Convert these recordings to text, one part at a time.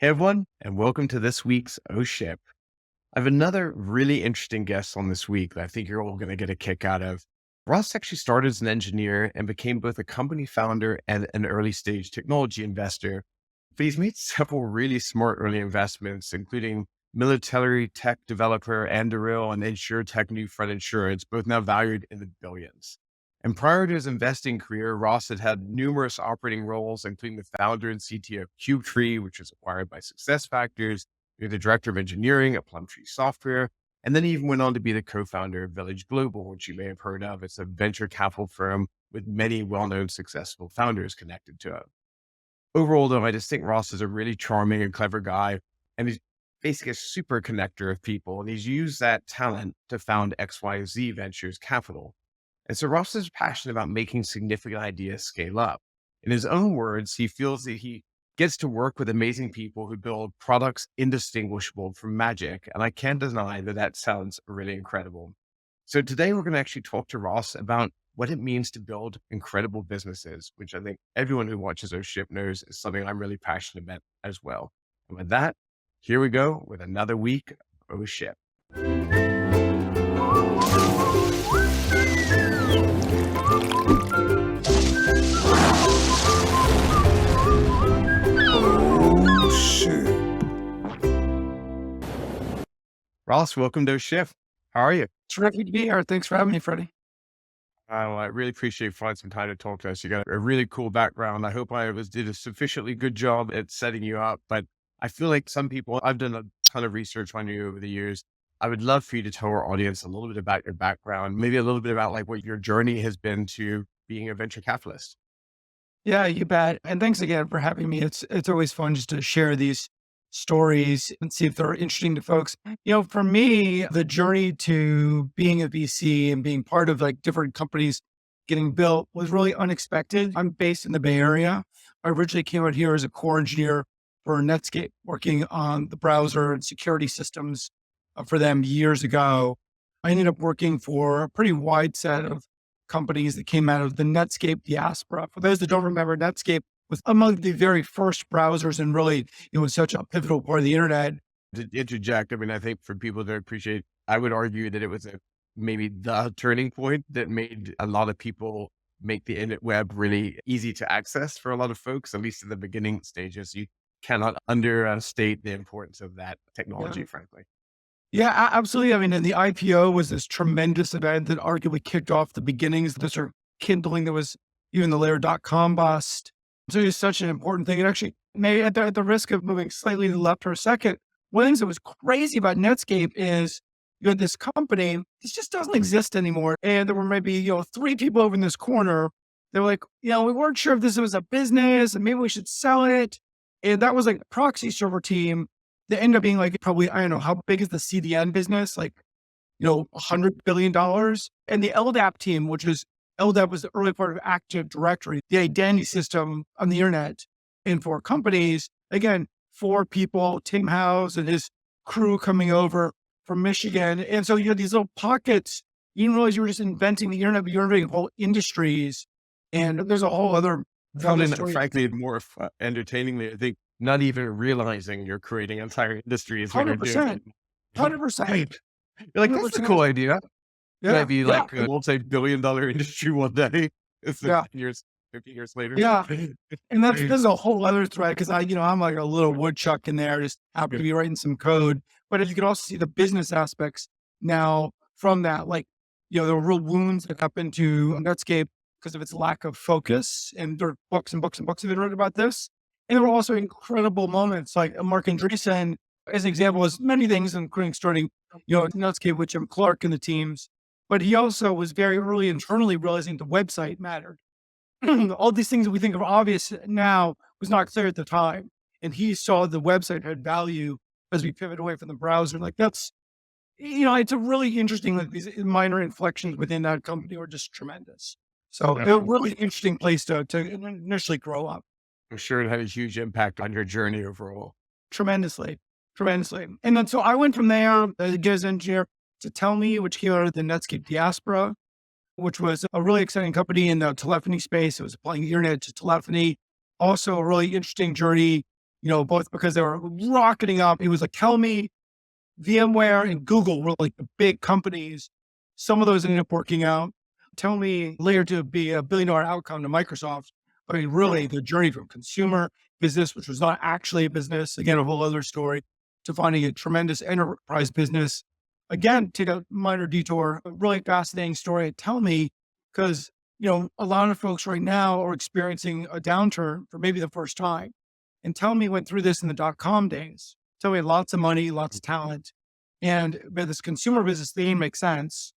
Hey everyone, and welcome to this week's OhShip. I have another really interesting guest on this week that I think you're all going to get a kick out of. Ross actually started as an engineer and became both a company founder and an early stage technology investor. But he's made several really smart early investments, including military tech developer Anduril and InsurTech New Front Insurance, both now valued in the billions. And prior to his investing career, Ross had had numerous operating roles, including the founder and CTO of CubeTree, which was acquired by SuccessFactors, the director of engineering at Plumtree Software, and then he even went on to be the co-founder of Village Global, which you may have heard of. It's a venture capital firm with many well-known successful founders connected to it. Overall, though, I just think Ross is a really charming and clever guy, and he's basically a super connector of people, and he's used that talent to found XYZ Ventures Capital. And so Ross is passionate about making significant ideas scale up. In his own words, he feels that he gets to work with amazing people who build products indistinguishable from magic. And I can't deny that that sounds really incredible. So today we're going to actually talk to Ross about what it means to build incredible businesses, which I think everyone who watches OhShip knows is something I'm really passionate about as well. And with that, here we go with another week of OhShip. Ross, welcome to OhShip. How are you? Terrific to be here. Thanks for having me, Freddie. Well, I really appreciate you finding some time to talk to us. You got a really cool background. I hope did a sufficiently good job at setting you up, but I feel like some people, I've done a ton of research on you over the years. I would love for you to tell our audience a little bit about your background, maybe a little bit about like what your journey has been to being a venture capitalist. Yeah, you bet. And thanks again for having me. It's always fun just to share these stories and see if they're interesting to folks. For me, the journey to being a VC and being part of like different companies getting built was really unexpected. I'm based in the Bay Area. I originally came out here as a core engineer for Netscape, working on the browser and security systems for them years ago. I ended up working for a pretty wide set of companies that came out of the Netscape diaspora. For those that don't remember, Netscape was among the very first browsers, and really it was such a pivotal part of the internet. To interject, I mean, I think for people to appreciate, I would argue that it was maybe the turning point that made a lot of people make the internet web really easy to access for a lot of folks, at least in the beginning stages. You cannot understate the importance of that technology, Yeah. frankly. Yeah, absolutely. I mean, and the IPO was this tremendous event that arguably kicked off the beginnings, the sort of kindling that was even the layer.com bust. So it's such an important thing. And actually, maybe at the risk of moving slightly to the left for a second, one of the things that was crazy about Netscape is you had this company, this just doesn't exist anymore. And there were maybe, three people over in this corner. They were like, we weren't sure if this was a business and maybe we should sell it. And that was like a proxy server team. They end up being like, probably, I don't know, how big is the CDN business? Like, $100 billion. And the LDAP team, LDAP was the early part of Active Directory, the identity system on the internet. And for companies, again, 4 people, Tim House and his crew coming over from Michigan. And so you had these little pockets. You didn't realize you were just inventing the internet, but you're inventing whole industries. And there's a whole other story. Frankly, more entertainingly, I think not even realizing you're creating entire industries. 100%. 100%. You're like, that's a cool idea. Yeah. Might be like a multi-billion-dollar industry one day. It's 50 years later. Yeah. And that's a whole other thread because I'm like a little woodchuck in there, just happy to be writing some code. But you can also see the business aspects now from that. Like, there were real wounds that happened to Netscape because of its lack of focus. And there are books and books and books have been written about this. And there were also incredible moments like Mark Andreessen, as an example, was many things, including starting, Netscape with Jim Clark and the teams. But he also was very early internally realizing the website mattered. All these things that we think are obvious now was not clear at the time. And he saw the website had value as we pivot away from the browser. Like it's a really interesting, like these minor inflections within that company are just tremendous. So a really interesting place to initially grow up. I'm sure it had a huge impact on your journey overall. Tremendously. And then, so I went from there as engineer to Tell Me, which came out of the Netscape diaspora, which was a really exciting company in the telephony space. It was applying the internet to telephony. Also a really interesting journey both because they were rocketing up. It was like, tell me VMware and Google were like the big companies. Some of those ended up working out. Tell me later to be a $1 billion outcome to Microsoft. I mean, really the journey from consumer business, which was not actually a business, again, a whole other story, to finding a tremendous enterprise business. Again, take a minor detour, a really fascinating story. Tell me, because, a lot of folks right now are experiencing a downturn for maybe the first time. And tell me went through this in the dot-com days. Tell me lots of money, lots of talent. But this consumer business thing makes sense.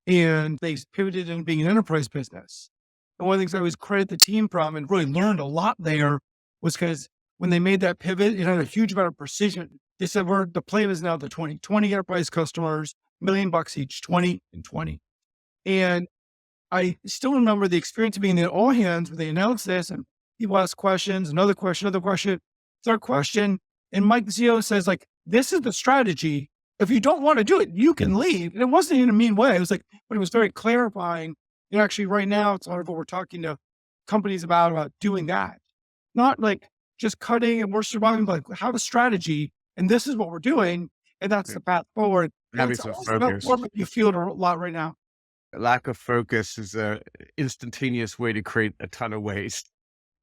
And they pivoted into being an enterprise business. And one of the things I always credit the team from and really learned a lot there was because when they made that pivot, it had a huge amount of precision. They said, the plan is now the 20 enterprise customers, $1 million each, 20 and 20. And I still remember the experience of being in all hands when they announced this and people ask questions, another question, third question. And Mike, the CEO, says, like, this is the strategy. If you don't want to do it, you can leave. And it wasn't in a mean way. It was like, but it was very clarifying. And actually right now, it's a lot of what we're talking to companies about doing that. Not like just cutting and we're surviving, but like, have a strategy. And this is what we're doing. And that's the path forward. Having That's some also focus. what you feel it a lot right now. Lack of focus is a instantaneous way to create a ton of waste.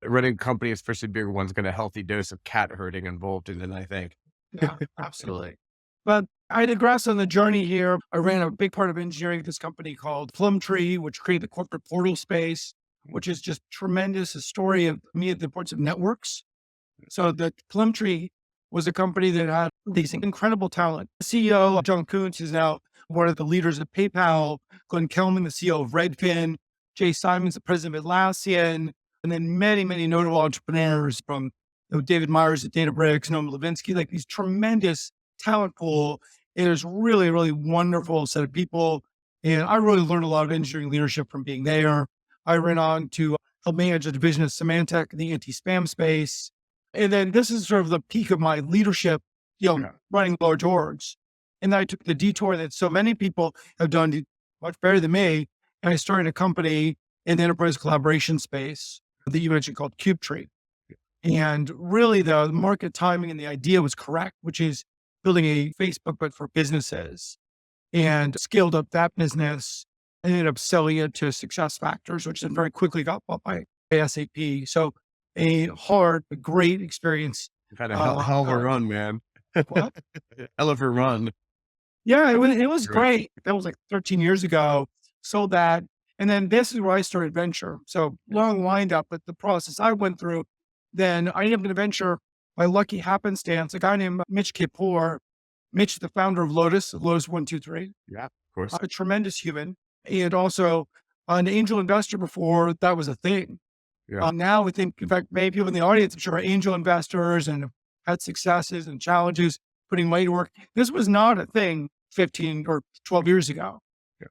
Running a company, especially bigger ones, got a healthy dose of cat herding involved in it, I think. Yeah, absolutely. But I digress on the journey here. I ran a big part of engineering at this company called Plumtree, which created the corporate portal space, which is just tremendous. A story of me at the importance of networks. So the Plumtree was a company that had these incredible talent. The CEO, John Kuntz, is now one of the leaders of PayPal, Glenn Kelman, the CEO of Redfin, Jay Simons, the president of Atlassian, and then many, many notable entrepreneurs from David Myers at Databricks, Noam Levinsky, like these tremendous talent pool. It was really, really wonderful set of people. And I really learned a lot of engineering leadership from being there. I ran on to help manage a division of Symantec in the anti-spam space. And then this is sort of the peak of my leadership, running large orgs. And I took the detour that so many people have done much better than me. And I started a company in the enterprise collaboration space that you mentioned called CubeTree. And really the market timing and the idea was correct, which is building a Facebook, but for businesses, and scaled up that business and ended up selling it to SuccessFactors, which then very quickly got bought by SAP. So a hard, but great experience. You've had a hell of a run, man. What? Hell of a run. Yeah, it was great. That was like 13 years ago. Sold that. And then this is where I started venture. So long wind up, but the process I went through, then I ended up in a venture by lucky happenstance, a guy named Mitch Kapoor. Mitch, the founder of Lotus 123. Yeah, of course. A tremendous human and also an angel investor before that was a thing. Yeah. Now we think, in fact, many people in the audience, I'm sure, are angel investors and have had successes and challenges, putting money to work. This was not a thing 15 or 12 years ago.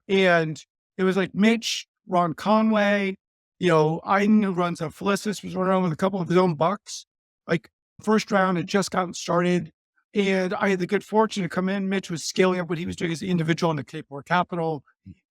Yeah. And it was like Mitch, Ron Conway, Iden, who runs Felicity, was running around with a couple of his own bucks. Like first round had just gotten started. And I had the good fortune to come in. Mitch was scaling up what he was doing as an individual in the K4 Capital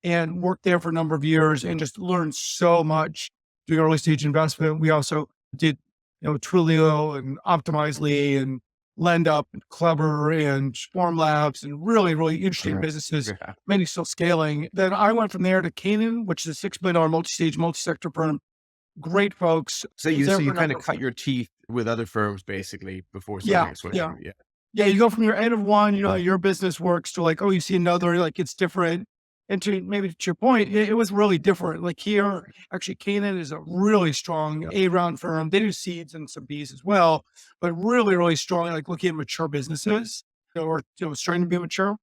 and worked there for a number of years and just learned so much doing early stage investment. We also did, Twilio and Optimizely and LendUp and Clever and Formlabs and really, really interesting businesses, many still scaling. Then I went from there to Canaan, which is a $6 billion multi-stage, multi-sector firm. Great folks. So you kind of cut your teeth with other firms basically before switching. Yeah, you go from your end of one, your business works to like, oh, you see another, like it's different. And to maybe to your point, it was really different. Like here, actually, Canaan is a really strong A-round firm. They do seeds and some Bs as well, but really, really strong, like looking at mature businesses or starting to be mature.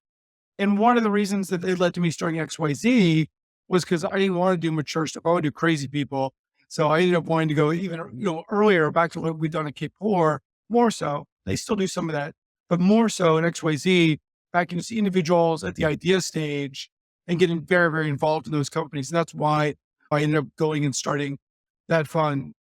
And one of the reasons that they led to me starting XYZ was because I didn't want to do mature stuff. I want to do crazy people. So I ended up wanting to go even, earlier back to what we've done at K4, more so. They still do some of that, but more so in XYZ, back into individuals at the idea stage and getting very, very involved in those companies. And that's why I ended up going and starting that fund.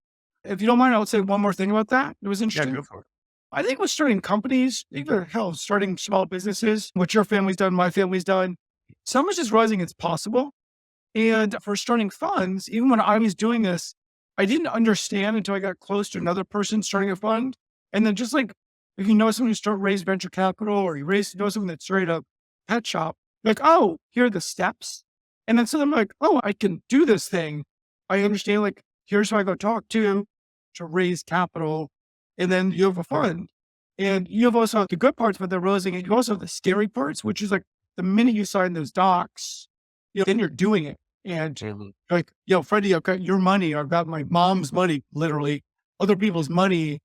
If you don't mind, I would say one more thing about that. It was interesting. Yeah, go for it. I think with starting companies, even starting small businesses, what your family's done, my family's done, so much is realizing it's possible. And for starting funds, even when I was doing this, I didn't understand until I got close to another person starting a fund And then just like if you know someone who start raise venture capital or know someone that's straight up pet shop, like, oh, here are the steps. And then so I'm like, oh, I can do this thing. I understand, like, here's who I go talk to raise capital. And then you have a fund. And you have also the good parts, but they're realizing it. You also have the scary parts, which is like the minute you sign those docs, then you're doing it. And Mhm. like, Freddie, I've got your money. I've got my mom's money, literally other people's money.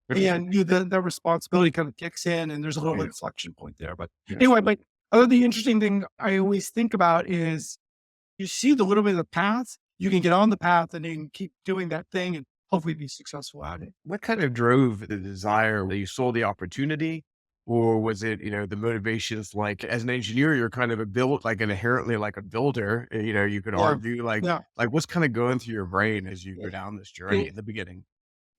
And the responsibility kind of kicks in and there's a little Yeah. inflection point there. But Yeah. anyway, but the interesting thing I always think about is you see the little bit of the path, you can get on the path and you can keep doing that thing and hopefully be successful at it. What kind of drove the desire that you saw the opportunity? Or was it, the motivations like as an engineer, you're kind of a build like an inherently like a builder, you could Yeah. argue Yeah. like what's kind of going through your brain as you go down this journey It- in the beginning?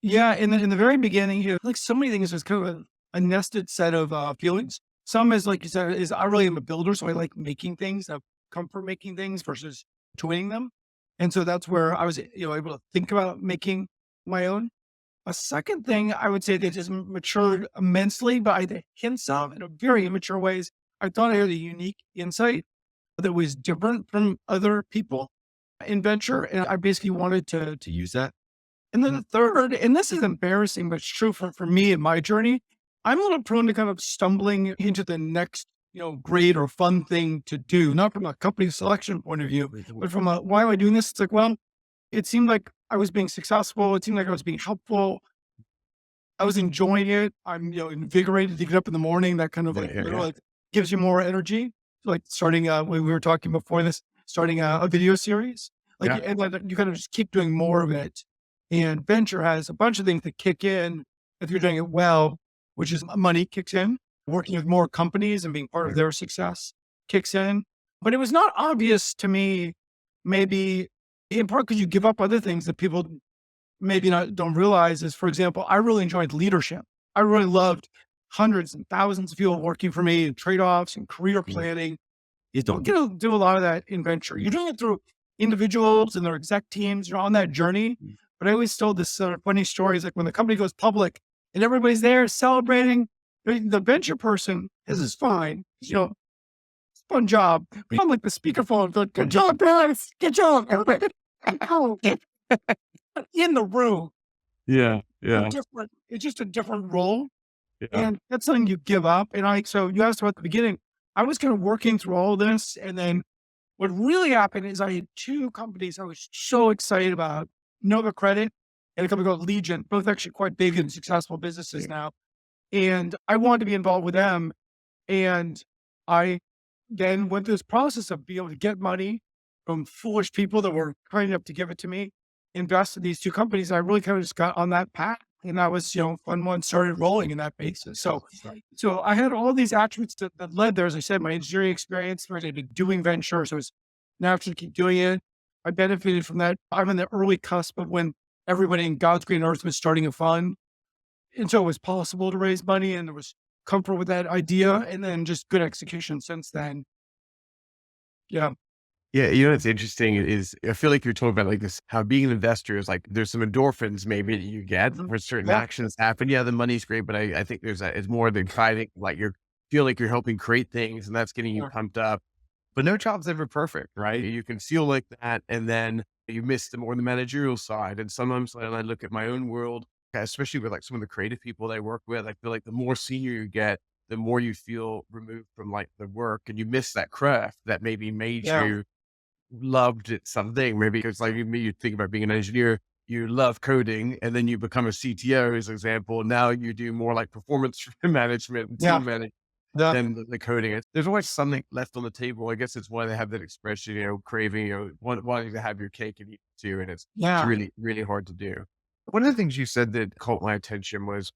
yeah. In the very beginning, like so many things, there's kind of a nested set of feelings. Some is like you said, is I really am a builder. So I like making things, I have comfort making things versus doing them. And so that's where I was, able to think about making my own. A second thing I would say that just matured immensely, but I had hints of in a very immature ways. I thought I had a unique insight that was different from other people in venture. And I basically wanted to use that. And then the third, and this is embarrassing, but it's true for me in my journey. I'm a little prone to kind of stumbling into the next, great or fun thing to do, not from a company selection point of view, but from a, why am I doing this? It's like, well, it seemed like I was being successful. It seemed like I was being helpful. I was enjoying it. I'm, invigorated to get up in the morning. That kind of Yeah, like, yeah, yeah. like gives you more energy. Like starting, when we were talking before this, starting a video series, like, Yeah. and then you kind of just keep doing more of it. And venture has a bunch of things that kick in if you're doing it well, which is money kicks in, working with more companies and being part of their success kicks in. But it was not obvious to me, maybe in part because you give up other things that people maybe not don't realize is, for example, I really enjoyed leadership. I really loved hundreds and thousands of people working for me and trade-offs and career Mm. planning. You don't get to do a lot of that in venture. You're doing it through individuals and their exec teams. You're on that journey. Mm. But I always told this funny stories like when the company goes public and everybody's there celebrating, the venture person, this is fine. It's a fun job. But I'm like the speakerphone, like, good job, guys. Good job. Everybody. In the room, Yeah, they're yeah, different. It's just a different role. yeah. And that's something you give up. And so you asked about at the beginning, I was kind of working through all of this. And then what really happened is I had two companies I was so excited about, Nova Credit and a company called Legion, both actually quite big and successful businesses now. And I wanted to be involved with them. And I then went through this process of being able to get money from foolish people that were kind enough to give it to me, invest in these two companies. And I really kind of just got on that path. And that was, fun one started rolling in that basis. So I had all these attributes that led there. As I said, my engineering experience, where I'd been doing venture. So it's natural to keep doing it. I benefited from that. I'm in the early cusp of when everybody in God's green earth was starting a fund. And so it was possible to raise money and there was comfort with that idea and then just good execution since then. Yeah. Yeah, what's interesting is I feel like you're talking about like this, how being an investor is like there's some endorphins maybe that you get Mhm. when certain Yeah. actions happen. Yeah, the money's great, but I think there's that it's more the exciting, like you're feel like you're helping create things and that's getting you Yeah. pumped up. But no job's ever perfect, right? You can feel like that and then you miss the more the managerial side. And sometimes when I look at my own world, especially with like some of the creative people that I work with, I feel like the more senior you get, the more you feel removed from like the work and you miss that craft that maybe made Yeah. you loved it something. Maybe it's like me, you think about being an engineer, you love coding, and then you become a CTO, as an example. Now you do more like performance management and Yeah. team management Yeah. than the coding. There's always something left on the table. I guess it's why they have that expression, craving, wanting to have your cake and eat it too. And it's Yeah. really, really hard to do. One of the things you said that caught my attention was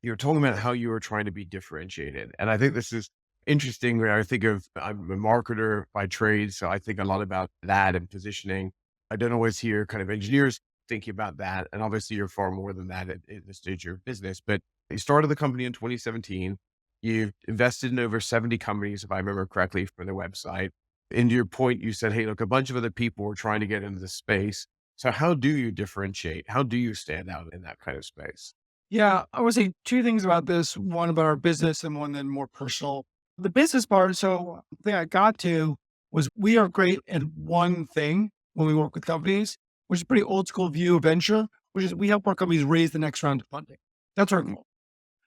you were talking about how you were trying to be differentiated. And I think this is interesting. When I think of, I'm a marketer by trade. So I think a lot about that and positioning. I don't always hear kind of engineers thinking about that. And obviously you're far more than that at the stage of your business, but you started the company in 2017. You've invested in over 70 companies, if I remember correctly, from the website. And to your point, you said, hey, look, a bunch of other people are trying to get into the space. So how do you differentiate? How do you stand out in that kind of space? Yeah, I would say two things about this, one about our business and one then more personal. The business part, so the thing I got to was we are great at one thing when we work with companies, which is a pretty old school view of venture, which is we help our companies raise the next round of funding. That's our goal.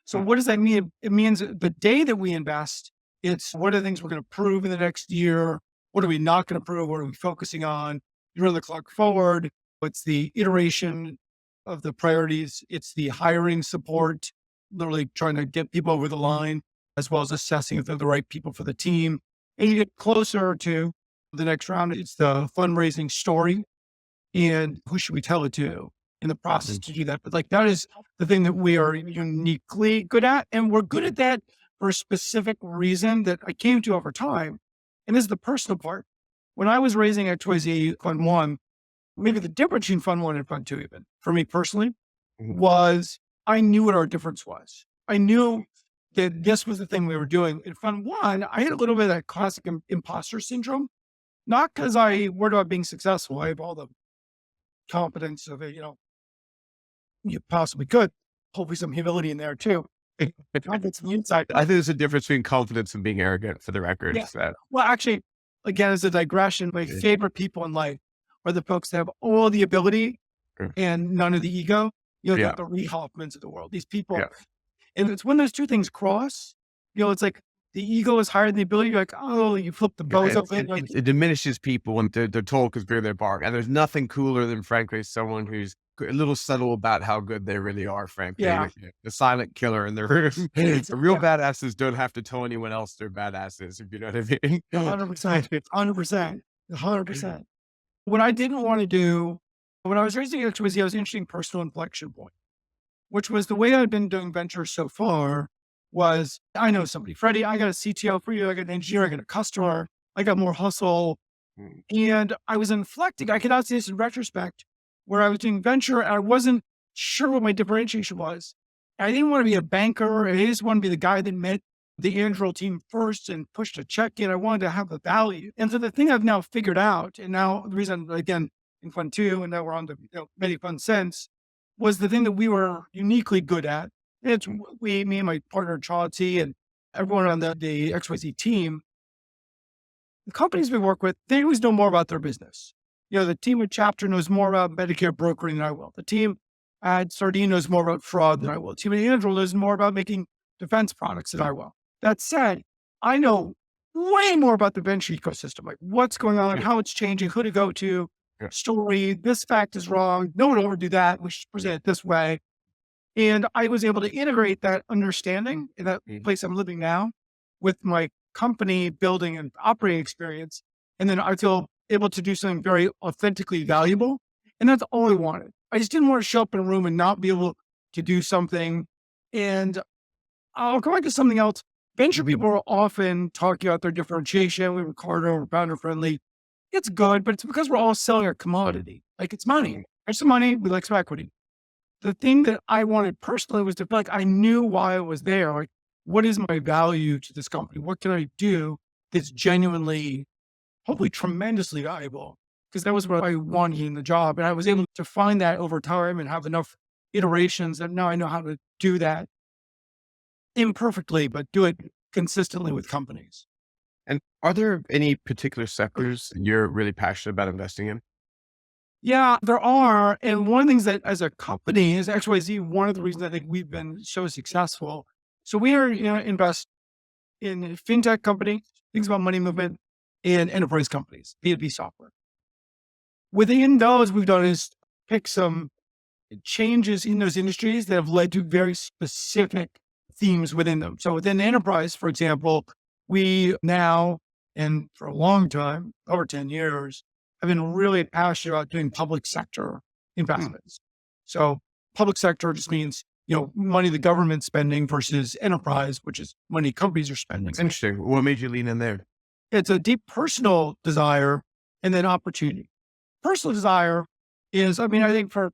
So Mm, what does that mean? It means the day that we invest, it's what are the things we're going to prove in the next year? What are we not going to prove? What are we focusing on? You run the clock forward. It's the iteration of the priorities. It's the hiring support, literally trying to get people over the line, as well as assessing if they're the right people for the team. And you get closer to the next round. It's the fundraising story and who should we tell it to in the process mm, to do that. But like that is the thing that we are uniquely good at. And we're good at that for a specific reason that I came to over time. And this is the personal part. When I was raising XYZ Fund One, maybe the difference between Fund One and Fund Two, even for me personally, mm. was I knew what our difference was. I knew that this was the thing we were doing. In Fund One, I had a little bit of that classic imposter syndrome, not because I worried about being successful. I have all the confidence of it, you possibly could. Hopefully some humility in there too. Confidence on the inside. I think there's a difference between confidence and being arrogant, for the record. Yeah. So, Well, actually, again, as a digression, my yeah, favorite people in life are the folks that have all the ability yeah, and none of the ego. yeah, The Lee Hoffmans of the world. These people, yeah. and it's when those two things cross, it's like the ego is higher than the ability. You're like, oh, you flip the bows It, of it. Like, it diminishes people when they're told because they're their bark. And there's nothing cooler than, frankly, someone who's a little subtle about how good they really are, frankly. yeah, Like, the silent killer in the room. The real yeah, badasses don't have to tell anyone else they're badasses, if you know what I mean. 100%, 100%, 100%. What I didn't want to do when I was raising XYZ, I was an interesting personal inflection point, which was the way I'd been doing ventures so far was I know somebody, Freddie, I got a CTO for you. I got an engineer, I got a customer, I got more hustle. Mm, And I was inflecting. I could now see this in retrospect where I was doing venture and I wasn't sure what my differentiation was. I didn't want to be a banker. I just want to be the guy that met the Android team first and pushed a check in. I wanted to have the value. And so the thing I've now figured out, and now the reason again in Fund Two, and now we're on to many fun since, was the thing that we were uniquely good at. It's me and my partner Chauncey and everyone on the XYZ team. The companies we work with, they always know more about their business. The team at Chapter knows more about Medicare brokering than I will. The team at Sardine knows more about fraud than I will. The team at Andrew knows more about making defense products than I will. That said, I know way more about the venture ecosystem, like what's going on, yeah, how it's changing, who to go to, yeah. story, this fact is wrong. No one will ever do that. We should present it this way. And I was able to integrate that understanding in that Mm. place I'm living now with my company building and operating experience. And then I feel able to do something very authentically valuable. And that's all I wanted. I just didn't want to show up in a room and not be able to do something. And I'll go back to something else. Venture people are often talking about their differentiation. We were Carter, we're founder friendly. It's good, but it's because we're all selling a commodity. Like it's money. There's some money. We like some equity. The thing that I wanted personally was to feel like I knew why I was there. Like, what is my value to this company? What can I do that's genuinely, hopefully tremendously valuable? Because that was what I wanted in the job. And I was able to find that over time and have enough iterations that now I know how to do that imperfectly, but do it consistently with companies. And are there any particular sectors you're really passionate about investing in? Yeah, there are. And one of the things that as a company is XYZ, one of the reasons I think we've been so successful. So we are, invest in fintech companies, things about money movement, and enterprise companies, B2B software. Within those, we've done is pick some changes in those industries that have led to very specific themes within them. So within enterprise, for example, we now, and for a long time, over 10 years, have been really passionate about doing public sector Hmm, investments. So public sector just means, money the government spending versus enterprise, which is money companies are spending. that's interesting. What made you lean in there? It's a deep personal desire and then opportunity. Personal desire is, I think for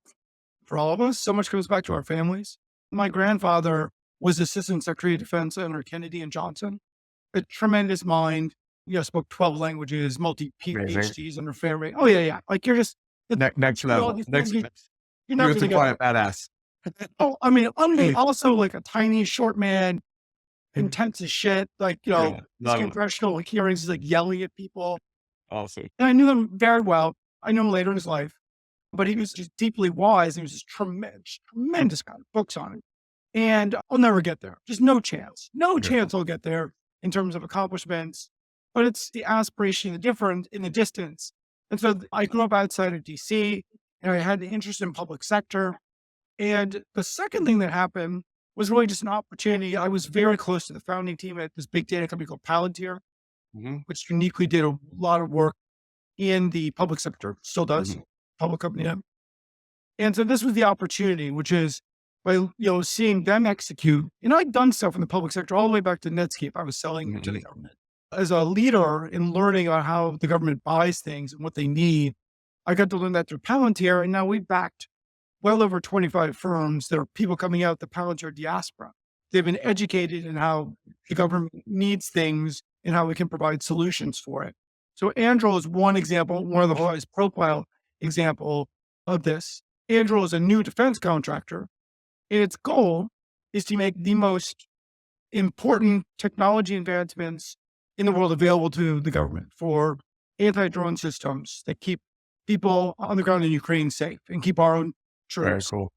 all of us, so much comes back to our families. My grandfather was Assistant Secretary of Defense under Kennedy and Johnson, a tremendous mind, spoke 12 languages, multi Amazing. PhDs under Fairway. Oh, yeah, yeah. Like you're just, Next all level. these things, Next, you're you're never the going to go. quiet badass. Oh, I mean, also like a tiny short man, intense as shit. Like, Yeah, his love it. congressional hearings, he's like yelling at people. Awesome. And I knew him very well. I knew him later in his life, but he was just deeply wise. He was just tremendous guy, books on it. And I'll never get there. Just no chance. No Sure. chance I'll get there in terms of accomplishments. But it's the aspiration, the different in the distance. And so I grew up outside of DC and I had the interest in public sector. And the second thing that happened was really just an opportunity. I was very close to the founding team at this big data company called Palantir, Mhm, which uniquely did a lot of work in the public sector, still does, mhm, public company. Yeah. And so this was the opportunity, which is by, seeing them execute. I'd done stuff in the public sector all the way back to Netscape. I was selling to the mhm. government. As a leader in learning about how the government buys things and what they need, I got to learn that through Palantir. And now we backed well over 25 firms. There are people coming out the Palantir diaspora. They've been educated in how the government needs things and how we can provide solutions for it. So Anduril is one example, one of the highest profile example of this. Anduril is a new defense contractor, and its goal is to make the most important technology advancements in the world available to the government for anti-drone systems that keep people on the ground in Ukraine safe and keep our own Very troops. cool.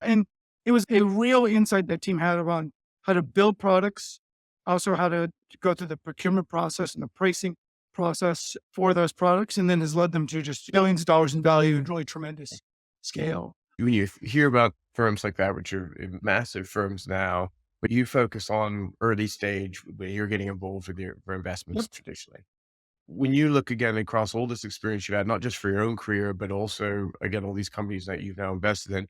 And it was a real insight that team had around how to build products, also how to go through the procurement process and the pricing process for those products, and then has led them to just billions of dollars in value and really tremendous scale. When you hear about firms like that, which are massive firms now, but you focus on early stage where you're getting involved with your for investments Yep. traditionally. When you look again across all this experience you've had, not just for your own career, but also again, all these companies that you've now invested in,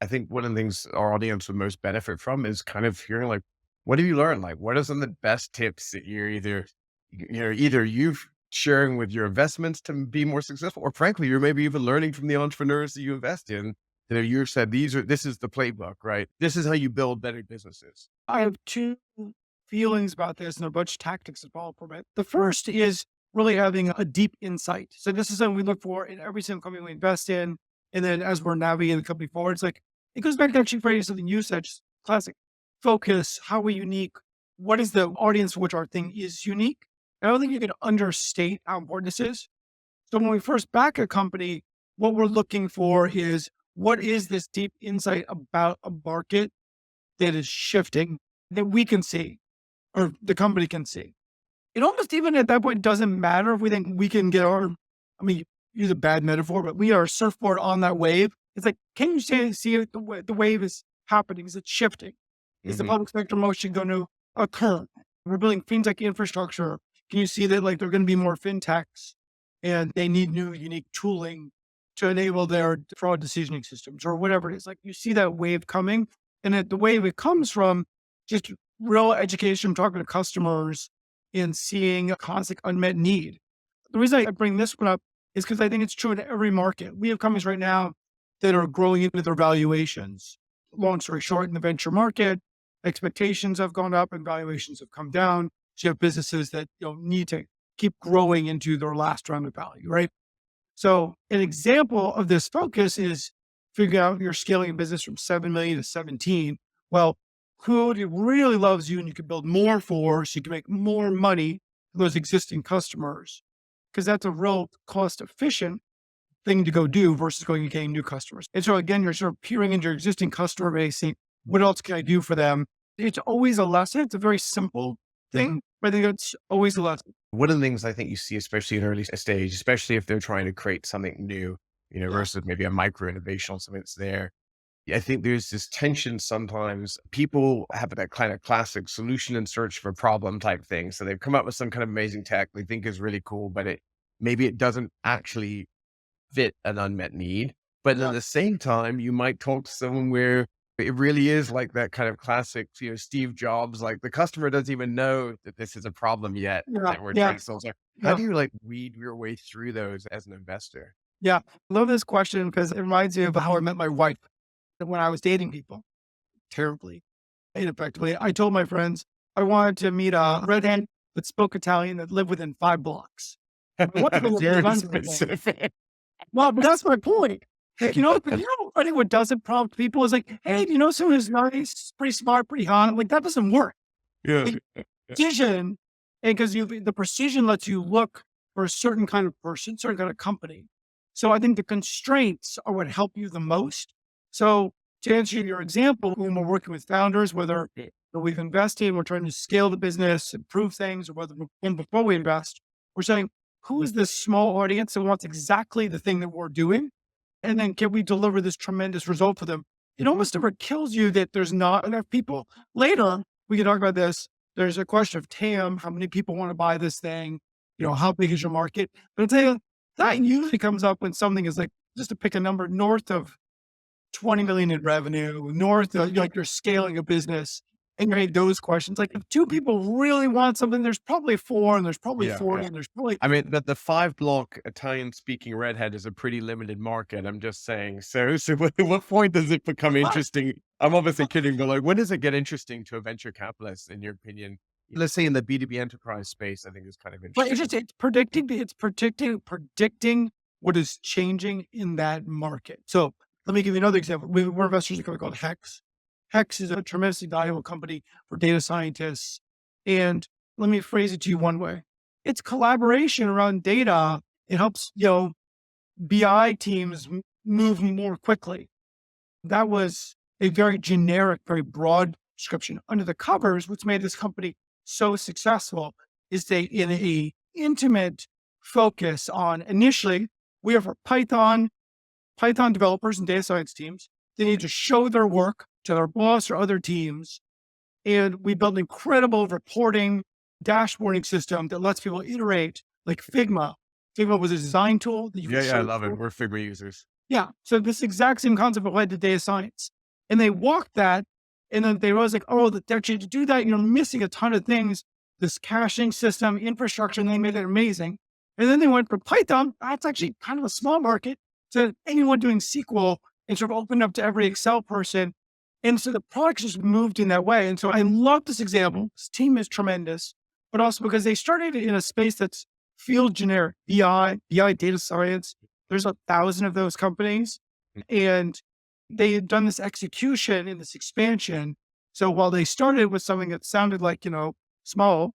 I think one of the things our audience would most benefit from is kind of hearing like, what have you learned? Like, what are some of the best tips that you're either you've sharing with your investments to be more successful, or frankly, you're maybe even learning from the entrepreneurs that you invest in. You said this is the playbook, right? This is how you build better businesses. I have two feelings about this and a bunch of tactics that follow from it. The first is really having a deep insight. So this is something we look for in every single company we invest in. And then as we're navigating the company forward, it's like, it goes back to actually Freddie, something you said, just classic focus. How are we unique? What is the audience for which our thing is unique? I don't think you can understate how important this is. So when we first back a company, what we're looking for is what is this deep insight about a market that is shifting that we can see or the company can see. It almost even at that point doesn't matter if we think we can get I mean, use a bad metaphor, but we are a surfboard on that wave. It's like, can you see it, the wave is happening? Is it shifting? Is the Hmm. public sector motion going to occur? We're building fintech infrastructure. Can you see that like there are going to be more fintechs and they need new unique tooling to enable their fraud decisioning systems or whatever it is? Like you see that wave coming, and the wave it comes from just real education, talking to customers and seeing a constant unmet need. The reason I bring this one up is because I think it's true in every market. We have companies right now that are growing into their valuations. Long story short, in the venture market, expectations have gone up and valuations have come down. So you have businesses that need to keep growing into their last round of value, right? So an example of this focus is figuring out you're scaling a business from 7 million to 17. Well, who really loves you and you can build more for so you can make more money for those existing customers? Because that's a real cost efficient thing to go do versus going and getting new customers. And so again, you're sort of peering into your existing customer base, saying, what else can I do for them? It's always a lesson. It's a very simple thing, but I think it's always a lesson. One of the things I think you see, especially in early stage, especially if they're trying to create something new, Yeah. versus maybe a micro innovation on something that's there. I think there's this tension sometimes. People have that kind of classic solution and search for problem type thing. So they've come up with some kind of amazing tech they think is really cool, but maybe it doesn't actually fit an unmet need. But at Yeah. the same time, you might talk to someone where it really is like that kind of classic, Steve Jobs, like the customer doesn't even know that this is a problem yet Yeah. that we're Yeah. trying to solve. So how Yeah. do you like weed your way through those as an investor? Yeah. Love this question because it reminds me of how I met my wife when I was dating people terribly, ineffectively. I told my friends I wanted to meet a redhead that spoke Italian that lived within 5 blocks. My wife lived Very in London. specific. Well, but that's my point. Hey, Freddie, what doesn't prompt people is like, hey, someone who's nice, pretty smart, pretty hot. Like that doesn't work. Yeah. Like, precision, and because the precision lets you look for a certain kind of person, certain kind of company. So I think the constraints are what help you the most. So to answer your example, when we're working with founders, whether we've invested, we're trying to scale the business, improve things, or whether and before we invest, we're saying, who is this small audience that wants exactly the thing that we're doing? And then can we deliver this tremendous result for them? It almost never kills you that there's not enough people. Later, we can talk about this. There's a question of TAM, how many people want to buy this thing? How big is your market? But I'll tell you, that usually comes up when something is like, just to pick a number, north of 20 million in revenue, north of like you're scaling a business and you're those questions. Like if two people really want something, there's probably four and there's probably Yeah. 40 Yeah. and there's probably I mean, the 5 block Italian speaking redhead is a pretty limited market. I'm just saying. So what point does it become interesting? I'm obviously kidding, but like, when does it get interesting to a venture capitalist, in your opinion? Let's say in the B2B enterprise space, I think is kind of But interesting. it's predicting what is changing in that market. So let me give you another example. We're investors in a company called Hex. Hex is a tremendously valuable company for data scientists. And let me phrase it to you one way. It's collaboration around data. It helps, BI teams move more quickly. That was a very generic, very broad description. Under the covers, what's made this company so successful is they in a intimate focus on initially we have our Python developers and data science teams. They need to show their work to their boss or other teams. And we built an incredible reporting dashboarding system that lets people iterate like Figma. Figma was a design tool that you could Yeah, yeah, I show. love it. We're Figma users. Yeah. So this exact same concept applied to data science. And they walked that and then they realized like, oh, that actually to do that, you're missing a ton of things, this caching system, infrastructure, and they made it amazing. And then they went for Python. That's actually kind of a small market to anyone doing SQL and sort of opened up to every Excel person. And so the product just moved in that way. And so I love this example. This team is tremendous, but also because they started in a space that's field generic, BI data science. There's 1,000 of those companies and they had done this execution and this expansion. So while they started with something that sounded like, small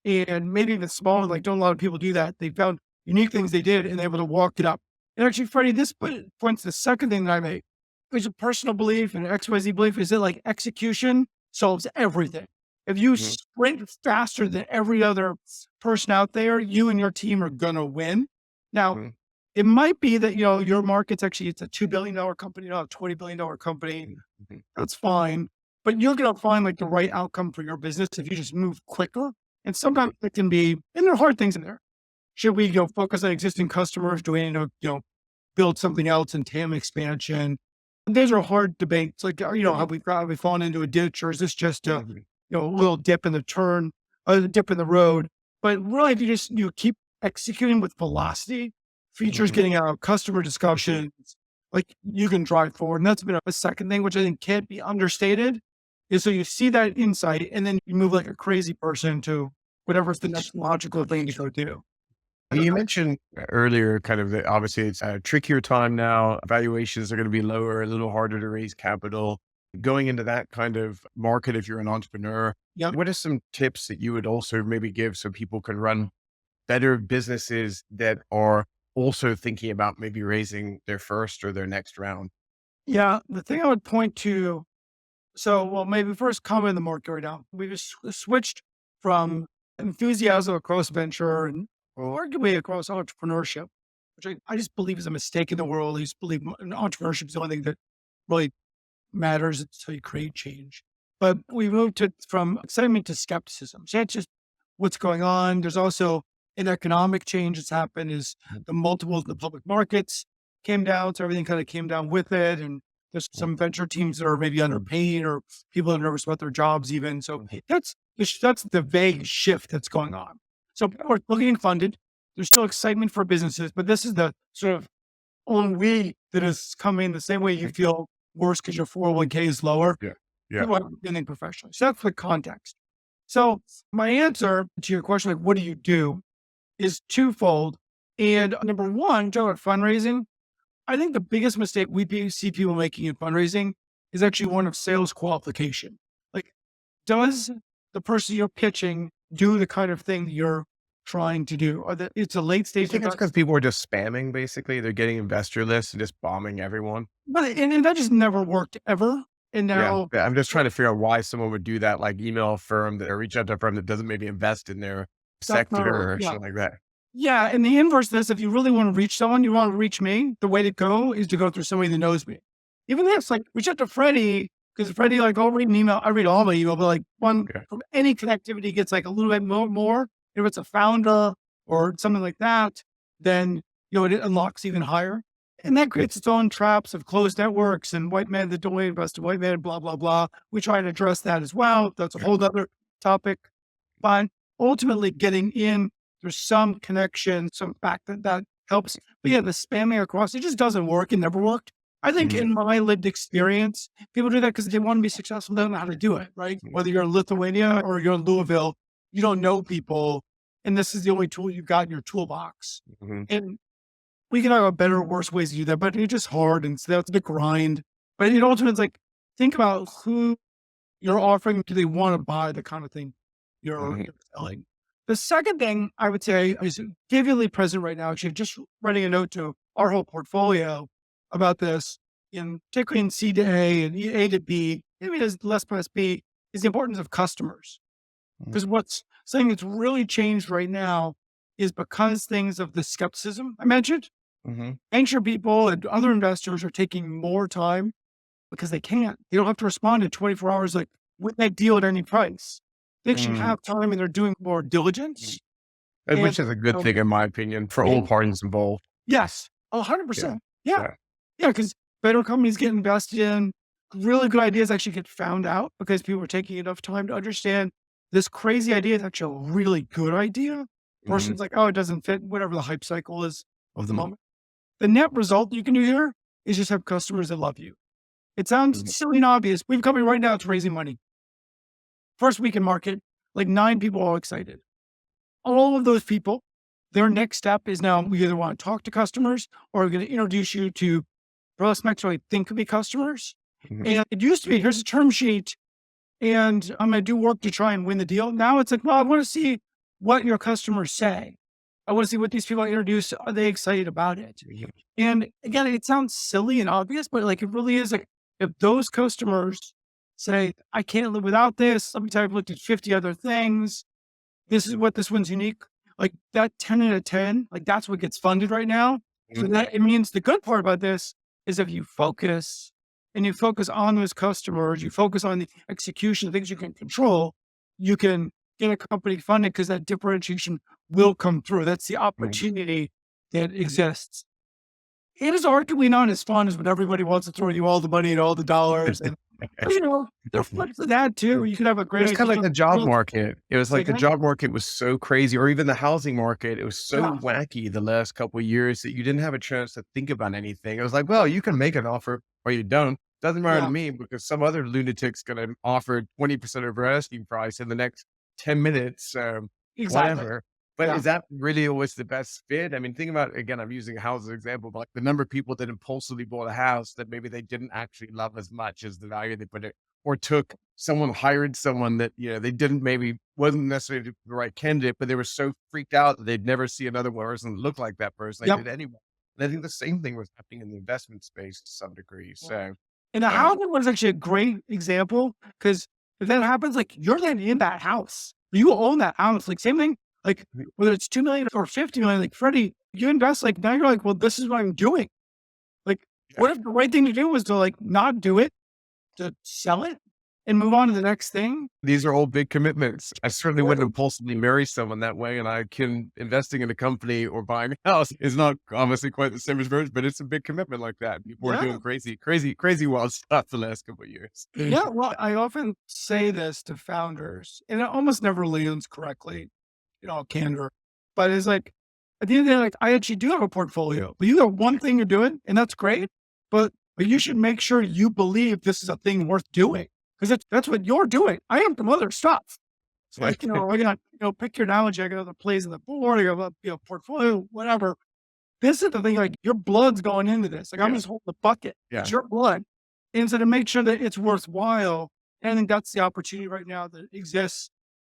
and maybe even small, like don't a lot of people do that. They found unique things they did and they were able to walk it up. And actually, Freddie, this points to the second thing that I make, which is a personal belief and an XYZ belief is that like execution solves everything. If you Mhm. sprint faster than every other person out there, you and your team are going to win. Now, Mhm. it might be that, your market's actually, it's a $2 billion company, not a $20 billion company. Mhm. That's fine. But you're going to find like the right outcome for your business if you just move quicker. And sometimes it can be, and there are hard things in there. Should we, focus on existing customers? Do we need to, build something else in TAM expansion? Those are hard debates. Like, have we fallen into a ditch or is this just a, Mhm. a little dip in the turn, a dip in the road? But really, if you keep executing with velocity, features Mhm. getting out, customer discussions, like you can drive forward. And that's been a second thing, which I think can't be understated, is so you see that insight and then you move like a crazy person to whatever's the next logical thing to go do. I don't You know. mentioned earlier kind of that obviously it's a trickier time now. Valuations are going to be lower, a little harder to raise capital. Going into that kind of market, if you're an entrepreneur, Yep. what are some tips that you would also maybe give so people can run better businesses that are also thinking about maybe raising their first or their next round? Yeah. The thing I would point to, so, well, maybe first comment in the market right now. We just switched from enthusiasm across venture and arguably across entrepreneurship, which I just believe is a mistake in the world. I just believe entrepreneurship is the only thing that really matters. It's how you create change. But we moved from excitement to skepticism. So that's just what's going on. There's also an economic change that's happened is the multiples in the public markets came down. So everything kind of came down with it. And there's some venture teams that are maybe underpaid or people are nervous about their jobs even. So that's the vague shift that's going on. So people are looking funded. There's still excitement for businesses, but this is the sort of ennui that is coming the same way you feel worse because your 401k is lower. Yeah. Yeah. People are beginning professionally. So that's the context. So my answer to your question, like, what do you do, is twofold. And number one, talk about fundraising. I think the biggest mistake see people making in fundraising is actually one of sales qualification. Like, does the person you're pitching do the kind of thing that you're trying to do? Or that it's a late Do you stage think it's because people are just spamming, basically? They're getting investor lists and just bombing everyone? but and that just never worked ever. And Yeah. now, Yeah, I'm just trying to figure out why someone would do that, like email a firm that or reach out to a firm that doesn't maybe invest in their sector or yeah. something like that. Yeah, and the inverse of this, if you really want to reach someone, you want to reach me, the way to go is to go through somebody that knows me. Even this, like, reach out to Freddie, because Freddie, like, I'll read an email. I read all my email, but like one Okay. from any connectivity gets like a little bit more. If it's a founder or something like that, then, it unlocks even higher. And that creates its own traps of closed networks and white men that don't invest in white men, blah, blah, blah. We try and address that as well. That's a whole other topic. But ultimately getting in, there's some connection, some fact that helps. But yeah, the spamming across, it just doesn't work. It never worked. I think Mhm. in my lived experience, people do that because they want to be successful. They don't know how to do it, right? Whether you're in Lithuania or you're in Louisville, you don't know people. And this is the only tool you've got in your toolbox. Mhm. And we can have better or worse ways to do that, but it's just hard. And so that's the grind. But it ultimately is like, think about who you're offering. Do they want to buy the kind of thing Mhm. you're selling? The second thing I would say is vividly present right now. Actually, just writing a note to our whole portfolio about this, particularly in C to A and A to B, maybe there's less plus B, is the importance of customers. Mhm. Because what's something that's really changed right now is because things of the skepticism I mentioned, Mhm. venture people and other investors are taking more time because they can't. They don't have to respond in 24 hours like with that deal at any price. They actually Mm. have time and they're doing more Mm. diligence. And Which is a good so, thing in my opinion for all yeah, parties involved. yes, Yeah. 100%. Yeah. Yeah. Yeah. Because better companies get invested in, really good ideas actually get found out because people are taking enough time to understand this crazy idea is actually a really good idea. Mhm. Versus like, oh, it doesn't fit, whatever the hype cycle is of the Mhm. moment. The net result you can do here is just have customers that love you. It sounds Mhm. silly and obvious. We have a company right now that's raising money. First week in market, like 9 people all excited. All of those people, their next step is now we either want to talk to customers or we're going to introduce you to prospects who I think could be customers. Mhm. And it used to be, here's a term sheet and I'm going to do work to try and win the deal. Now it's like, well, I want to see what your customers say. I want to see what these people I introduce. Are they excited about it? Mhm. And again, it sounds silly and obvious, but like it really is like if those customers say, I can't live without this, let me tell you, I've looked at 50 other things. This is what this one's unique. Like that 10 out of 10, like that's what gets funded right now. So Mhm. that it means the good part about this is if you focus and you focus on those customers, you focus on the execution, things you can control, you can get a company funded because that differentiation will come through. That's the Mhm. opportunity that exists. It is arguably not as fun as when everybody wants to throw you all the money and all the dollars. And, there are flips to that too. You could have a It great was kinda like idea. the job Well, market. It was say like the again? job market was so crazy, or even the housing market, it was so Yeah. wacky the last couple of years that you didn't have a chance to think about anything. It was like, Yeah. well, you can make an offer or you don't. Doesn't matter to Yeah. me because some other lunatic's gonna offer 20% of our asking price in the next 10 minutes, Exactly. whatever. But Yeah. is that really always the best fit? I mean, think about again, I'm using a house as an example, but like the number of people that impulsively bought a house that maybe they didn't actually love as much as the value they put it or took someone hired someone that, they didn't maybe wasn't necessarily the right candidate, but they were so freaked out that they'd never see another person that looked like that person. They Yep. did anyway. And I think the same thing was happening in the investment space to some degree. Yeah. So, And the um, housing one is actually a great example because if that happens, like you're then in that house. You own that house. Like same thing, like whether it's 2 million or 50 million, like Freddie, you invest, like now you're like, well, this is what I'm doing. Like, yeah, what if the right thing to do was to like not do it, to sell it and move on to the next thing? these are all big commitments. I certainly wouldn't Right. impulsively marry someone that way. And I can investing in a company or buying a house is not obviously quite the same as marriage, but it's a big commitment like that. People are Yeah. doing crazy, crazy, crazy wild stuff the last couple of years. Yeah. Well, I often say this to founders and it almost never lands correctly, candor. But it's like at the end of the day, like I actually do have a portfolio, but you got one thing you're doing, and that's great. But you should make sure you believe this is a thing worth doing because that's what you're doing. I have some other stuff. So Yeah. like, I got, pick your analogy. I got other plays on the board. I got a portfolio, whatever. this is the thing, like your blood's going into this. Like I'm Yeah. just holding the bucket. Yeah. It's your blood. And so to make sure that it's worthwhile, and I think that's the opportunity right now that exists,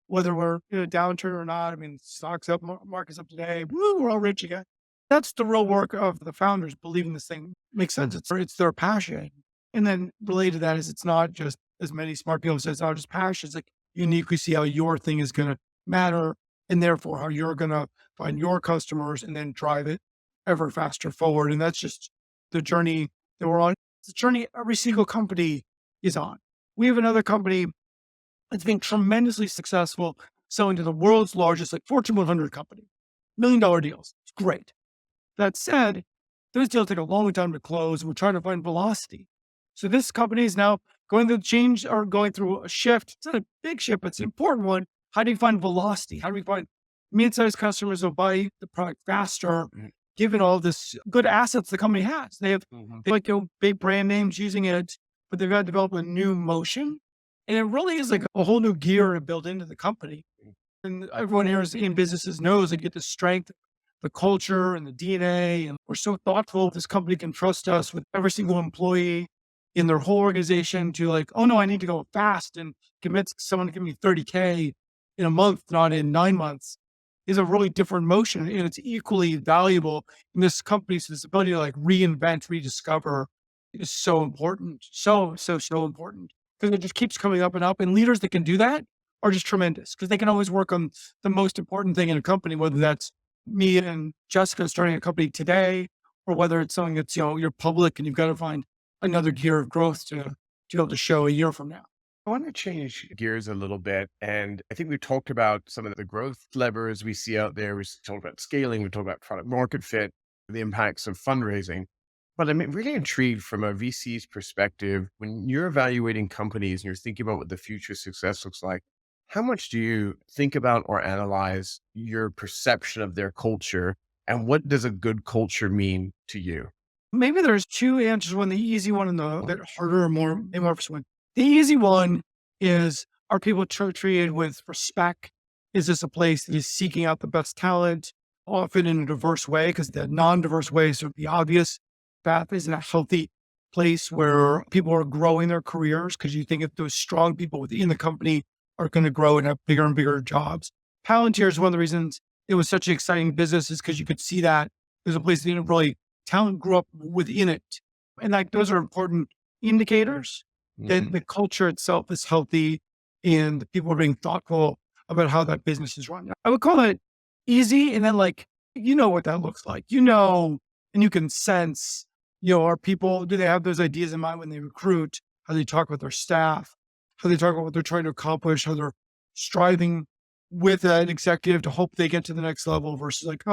whether we're in a downturn or not. I mean, stocks up, market's up today. Woo, we're all rich again. That's the real work of the founders believing this thing makes sense. It's their passion. And then related to that is it's not just as many smart people say, it's not just passion. It's like you uniquely see how your thing is going to matter and therefore how you're going to find your customers and then drive it ever faster forward. And that's just the journey that we're on. It's the journey every single company is on. We have another company that's been tremendously successful selling to the world's largest, like Fortune 100 company, $1 million deals. It's great. That said, those deals take a long time to close. We're trying to find velocity. So this company is now going through change or going through a shift. It's not a big shift, but it's an important one. How do you find velocity? How do we find mid-sized customers who buy the product faster, given all this good assets the company has? They have like big brand names using it, but they've got to develop a new motion. And it really is like a whole new gear to build into the company. And everyone here is in businesses knows they get the strength, the culture and the DNA. And we're so thoughtful. This company can trust us with every single employee in their whole organization to like, oh no, I need to go fast and commit someone to give me 30K in a month, not in 9 months, is a really different motion. And it's equally valuable in this company's this ability to like reinvent, rediscover is so important. So important because it just keeps coming up and up. And leaders that can do that are just tremendous because they can always work on the most important thing in a company, whether that's me and Jessica starting a company today, or whether it's something that's, you're public and you've got to find another gear of growth to be able to show a year from now. I want to change gears a little bit. And I think we talked about some of the growth levers we see out there. We talked about scaling, we talked about product market fit, the impacts of fundraising. But I'm really intrigued from a VC's perspective, when you're evaluating companies and you're thinking about what the future success looks like, how much do you think about or analyze your perception of their culture? And what does a good culture mean to you? Maybe there's two answers, one, the easy one and the bit harder, maybe more for one. The easy one is, are people treated with respect? Is this a place that is seeking out the best talent, often in a diverse way? Because the non-diverse ways would be obvious. Path isn't a healthy place where people are growing their careers because you think if those strong people within the company are going to grow and have bigger and bigger jobs. Palantir is one of the reasons it was such an exciting business is because you could see that there's a place that didn't really talent grew up within it. And like those are important indicators that the culture itself is healthy and the people are being thoughtful about how that business is run. I would call it easy. And then like, what that looks like, and you can sense, are people, do they have those ideas in mind when they recruit, how they talk with their staff, how they talk about what they're trying to accomplish, how they're striving with an executive to hope they get to the next level versus like,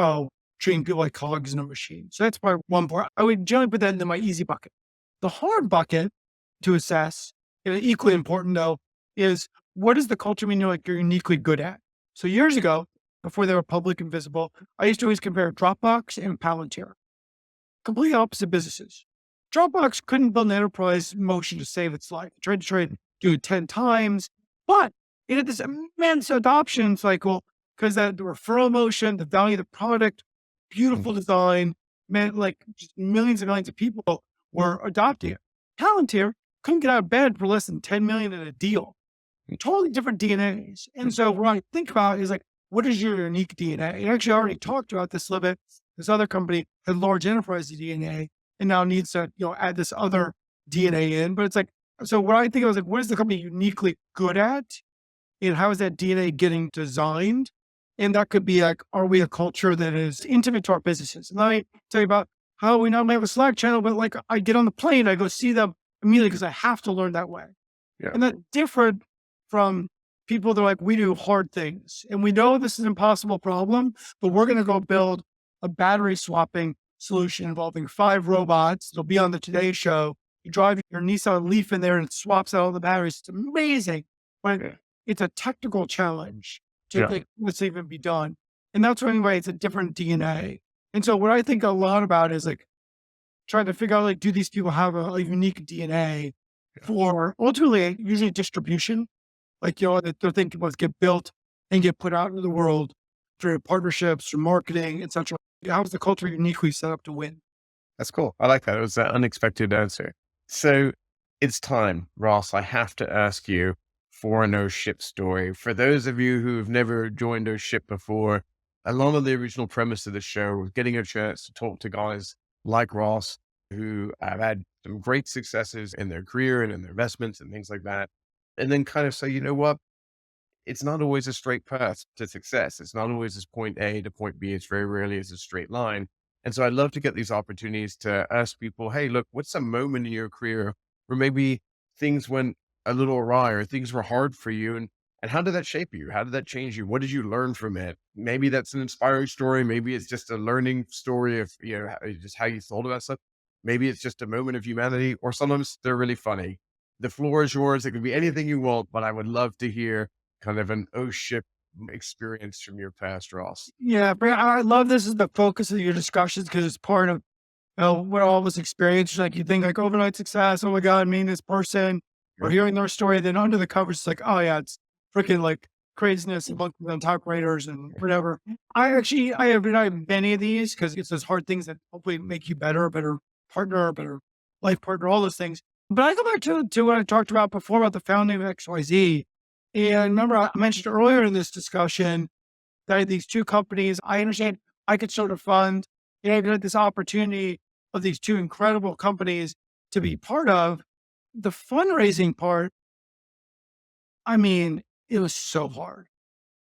treating people like cogs in a machine. So that's my one part. I would generally put that into my easy bucket. The hard bucket to assess, and equally important though, is what does the culture mean you're uniquely good at? So years ago, before they were public and visible, I used to always compare Dropbox and Palantir. Completely opposite businesses. Dropbox couldn't build an enterprise motion to save its life. It tried to do it 10 times, but it had this immense adoption cycle because the referral motion, the value of the product, beautiful design, meant like just millions and millions of people were adopting it. Palantir couldn't get out of bed for less than 10 million in a deal. Totally different DNAs. And so what I think about is like, what is your unique DNA? And actually I already talked about this a little bit. This other company had large enterprise DNA and now needs to, add this other DNA in. But it's like, so what I think I was like, what is the company uniquely good at? And how is that DNA getting designed? And that could be like, are we a culture that is intimate to our businesses? And let me tell you about how we not only have a Slack channel, but like I get on the plane, I go see them immediately because I have to learn that way. Yeah. And that's different from people that are like, we do hard things and we know this is an impossible problem, but we're going to go build a battery swapping solution involving 5 robots. It'll be on the Today Show. You drive your Nissan Leaf in there and it swaps out all the batteries. It's amazing. But it's a technical challenge to think, let's even be done. And that's why it's a different DNA. And so what I think a lot about is like trying to figure out, like, do these people have a unique DNA for ultimately usually distribution? Like, that they're thinking about get built and get put out into the world through partnerships, through marketing, etc. How's the culture uniquely set up to win? That's cool. I like that. It was an unexpected answer. So it's time, Ross. I have to ask you for an OhShip story. For those of you who have never joined OhShip before, a lot of the original premise of the show was getting a chance to talk to guys like Ross who have had some great successes in their career and in their investments and things like that. And then kind of say, you know what? It's not always a straight path to success. It's not always this point A to point B. It's very rarely is a straight line. And so I'd love to get these opportunities to ask people, hey, look, what's a moment in your career where maybe things went a little awry or things were hard for you? And how did that shape you? How did that change you? What did you learn from it? Maybe that's an inspiring story. Maybe it's just a learning story of, just how you thought about stuff. Maybe it's just a moment of humanity, or sometimes they're really funny. The floor is yours. It could be anything you want, but I would love to hear kind of an OhShip experience from your past, Ross. Yeah, but I love this is the focus of your discussions because it's part of what all of us experience. Like you think like overnight success, oh my God, me and this person, or Right. hearing their story, then under the covers, it's like, oh yeah, it's freaking like craziness and bunking on typewriters and whatever. I have many of these because it's those hard things that hopefully make you better, a better partner, a better life partner, all those things. But I go back to what I talked about before about the founding of XYZ. And remember, I mentioned earlier in this discussion that I had these two companies. I understand I could start a fund. I had this opportunity of these two incredible companies to be part of. The fundraising part, I mean, it was so hard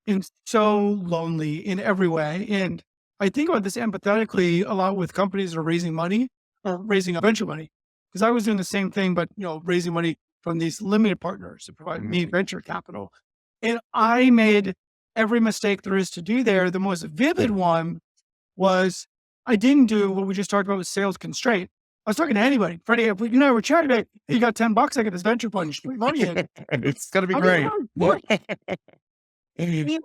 and so lonely in every way. And I think about this empathetically a lot with companies that are raising money or raising venture money, because I was doing the same thing, but raising money from these limited partners that provide me Mhm. venture capital. And I made every mistake there is to do there. The most vivid one was I didn't do what we just talked about with sales constraint. I was talking to anybody. Freddie, if we, we're chatting about, hey, you got $10, I got this venture fund, just put your money in. It's gonna be I mean, great. what? Yeah.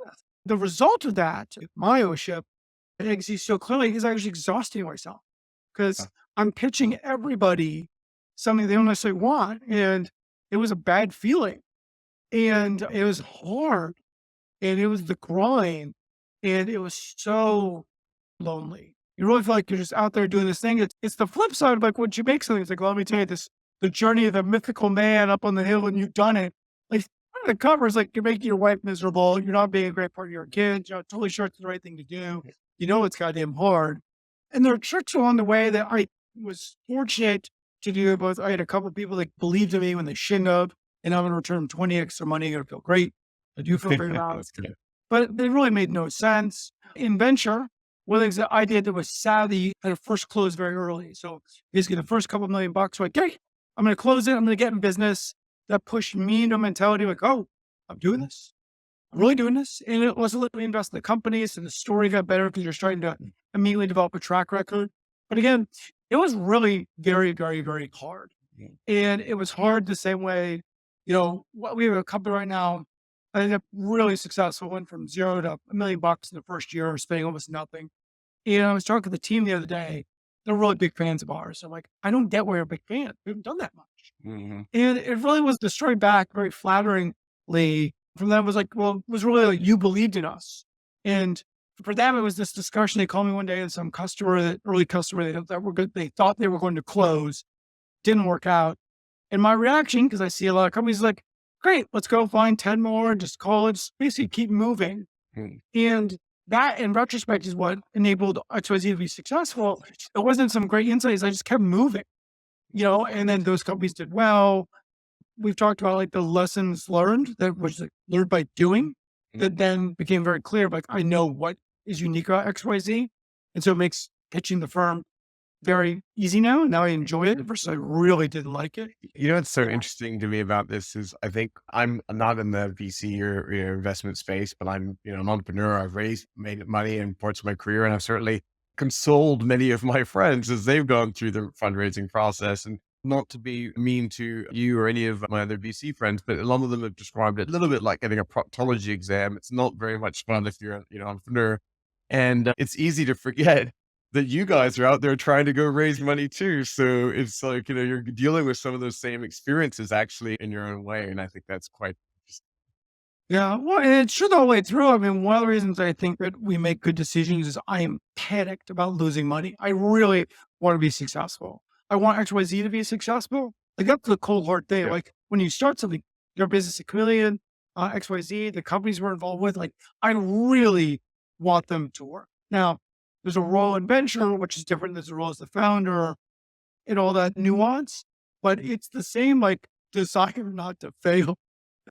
The result of that, my ownership, I can see so clearly is actually exhausting myself because I'm pitching everybody something they don't necessarily want. And it was a bad feeling. And it was hard. And it was the grind. And it was so lonely. You really feel like you're just out there doing this thing. It's the flip side of like when you make something, it's like, well, let me tell you this the journey of the mythical man up on the hill and you've done it. Like the cover is like you're making your wife miserable, you're not being a great part of your kids, you're not totally sure it's the right thing to do. You know it's goddamn hard. And there are tricks along the way that I was fortunate to do both. I had a couple of people that believed in me when they shouldn't have, and I'm gonna return 20x their money, I'm gonna feel great. I do feel very proud. That's good. But they really made no sense. In venture, one of the things that I did that was savvy, I had to first close very early. So basically the first couple $1,000,000, like, okay, I'm going to close it. I'm going to get in business. That pushed me into a mentality like, oh, I'm doing this. I'm really doing this. And it was let me invest in the companies and the story got better because you're starting to immediately develop a track record. But again, it was really very, very, very hard. And it was hard the same way, we have a company right now. I ended up really successful, went from zero to $1,000,000 in the first year, spending almost nothing. I was talking to the team the other day. They're really big fans of ours. I'm like, I don't get why you're a big fan. We haven't done that much. Mhm. And it really was the story back very flatteringly from them was like, well, it was really like you believed in us. And for them, it was this discussion. They called me one day and some customer, that early customer, they thought they were going to close, didn't work out. And my reaction, because I see a lot of companies like, great, let's go find 10 more and just call it, just basically keep moving. Mm. And that, in retrospect, is what enabled XYZ to be successful. It wasn't some great insights. I just kept moving, and then those companies did well. We've talked about like the lessons learned that was like, learned by doing that then became very clear. Like, I know what is unique about XYZ. And so it makes pitching the firm very easy now. Now I enjoy it versus I really didn't like it. You know what's so interesting to me about this is I think I'm not in the VC or investment space, but I'm an entrepreneur. I've made money in parts of my career, and I've certainly consoled many of my friends as they've gone through the fundraising process. And not to be mean to you or any of my other VC friends, but a lot of them have described it a little bit like getting a proctology exam. It's not very much fun if you're an entrepreneur, and it's easy to forget that you guys are out there trying to go raise money too. So it's like, you're dealing with some of those same experiences actually in your own way. And I think that's quite interesting. Yeah. Well, and it's true the whole way through. I mean, one of the reasons I think that we make good decisions is I am panicked about losing money. I really want to be successful. I want XYZ to be successful. Like that's the cold hard thing. Yeah. Like when you start something, your business, a chameleon, XYZ, the companies we're involved with, like I really want them to work. Now, there's a role in venture, which is different. There's a role as the founder and all that nuance, but it's the same like desire not to fail.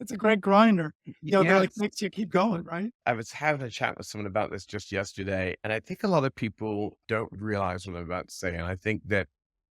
It's a great grinder. They're like, Yes. makes you keep going, right? I was having a chat with someone about this just yesterday, and I think a lot of people don't realize what I'm about to say. And I think that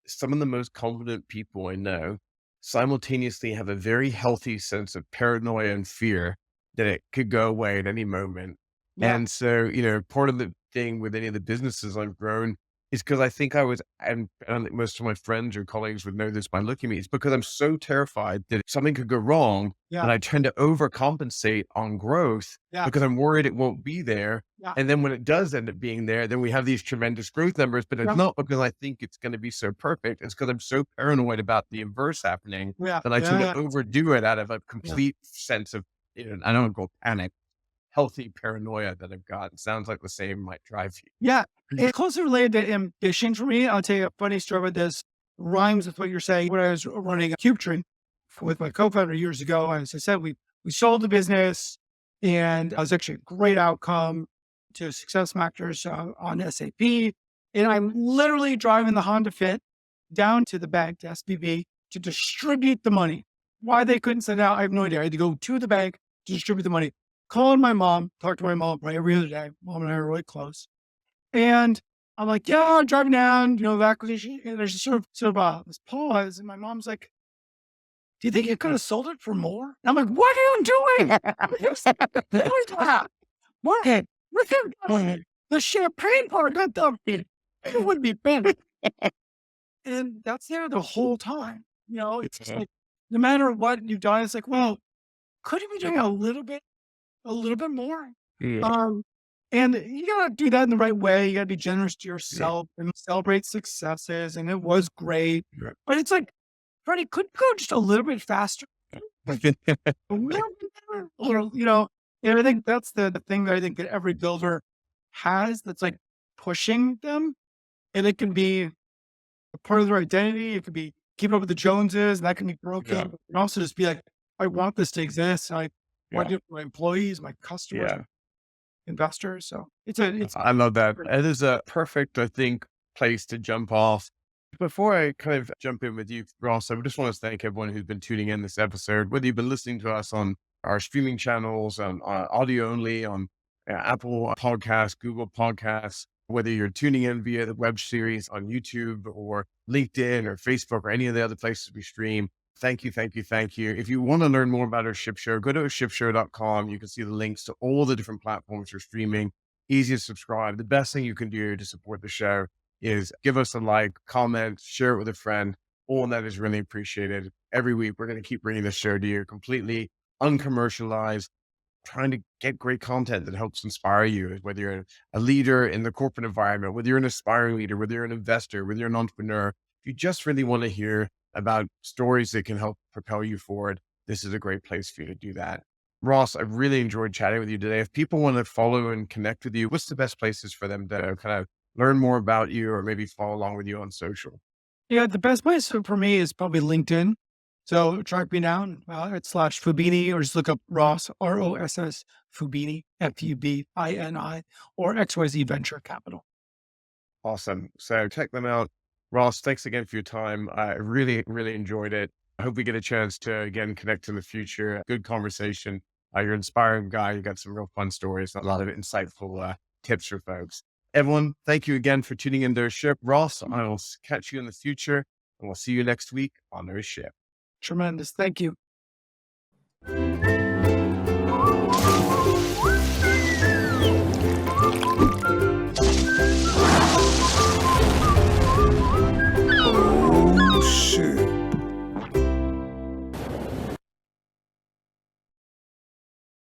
some of the most confident people I know simultaneously have a very healthy sense of paranoia and fear that it could go away at any moment. Yeah. And so, part of the thing with any of the businesses I've grown is because I think and I don't think most of my friends or colleagues would know this by looking at me. It's because I'm so terrified that something could go wrong Yeah. and I tend to overcompensate on growth Yeah. because I'm worried it won't be there. Yeah. And then when it does end up being there, then we have these tremendous growth numbers, but it's Yeah. not because I think it's going to be so perfect. It's because I'm so paranoid about the inverse happening Yeah. that I tend to Yeah. overdo it out of a Yeah. complete sense of, I don't go panic, healthy paranoia that I've got. It sounds like the same might drive you. Yeah. It's closely related to ambition for me. I'll tell you a funny story about this. Rhymes with what you're saying. When I was running a cube train with my co-founder years ago, as I said, we sold the business and it was actually a great outcome to success factors on SAP. And I'm literally driving the Honda Fit down to the bank, to SBB, to distribute the money. Why they couldn't send out, I have no idea. I had to go to the bank to distribute the money. Calling my mom, talk to my mom probably every other day. Mom and I are really close. And I'm like, yeah, I'm driving down, the acquisition. And there's a this pause. And my mom's like, do you think you could have sold it for more? And I'm like, what are you doing? What is that? What? Look at the champagne part got dumped in. It would be better. And that's there the whole time. It's just like, no matter what you've done, it's like, well, could you be doing a little bit more? Yeah. And you gotta do that in the right way. You gotta be generous to Yeah. yourself and celebrate successes. And it was great, Right. but it's like, Freddie, could you go just a little bit faster? A little bit better, and I think that's the thing that I think that every builder has that's like pushing them. And it can be a part of their identity. It could be keeping up with the Joneses, and that can be broken. Yeah. But it can also just be like, I want this to exist. And I want Yeah. it for my employees, my customers, Yeah. investors. So it's I love that. It is a perfect, I think, place to jump off. Before I kind of jump in with you, Ross, I just want to thank everyone who's been tuning in this episode, whether you've been listening to us on our streaming channels, on audio only, on Apple Podcasts, Google Podcasts, whether you're tuning in via the web series on YouTube or LinkedIn or Facebook or any of the other places we stream. Thank you, thank you, thank you. If you want to learn more about our ship show, go to shipshow.com. You can see the links to all the different platforms we're streaming. Easy to subscribe. The best thing you can do to support the show is give us a like, comment, share it with a friend. All that is really appreciated. Every week, we're going to keep bringing this show to you completely uncommercialized, trying to get great content that helps inspire you, whether you're a leader in the corporate environment, whether you're an aspiring leader, whether you're an investor, whether you're an entrepreneur. If you just really want to hear about stories that can help propel you forward, this is a great place for you to do that. Ross, I really enjoyed chatting with you today. If people want to follow and connect with you, what's the best places for them to kind of learn more about you or maybe follow along with you on social? Yeah, the best place for me is probably LinkedIn. So track me down at /Fubini, or just look up Ross, ROSS Fubini, FUBINI, or XYZ Venture Capital. Awesome. So check them out. Ross, thanks again for your time. I really, really enjoyed it. I hope we get a chance to again connect in the future. Good conversation. You're an inspiring guy. You got some real fun stories, a lot of insightful tips for folks. Everyone, thank you again for tuning into OhShip. Ross, I will catch you in the future, and we'll see you next week on OhShip. Tremendous. Thank you.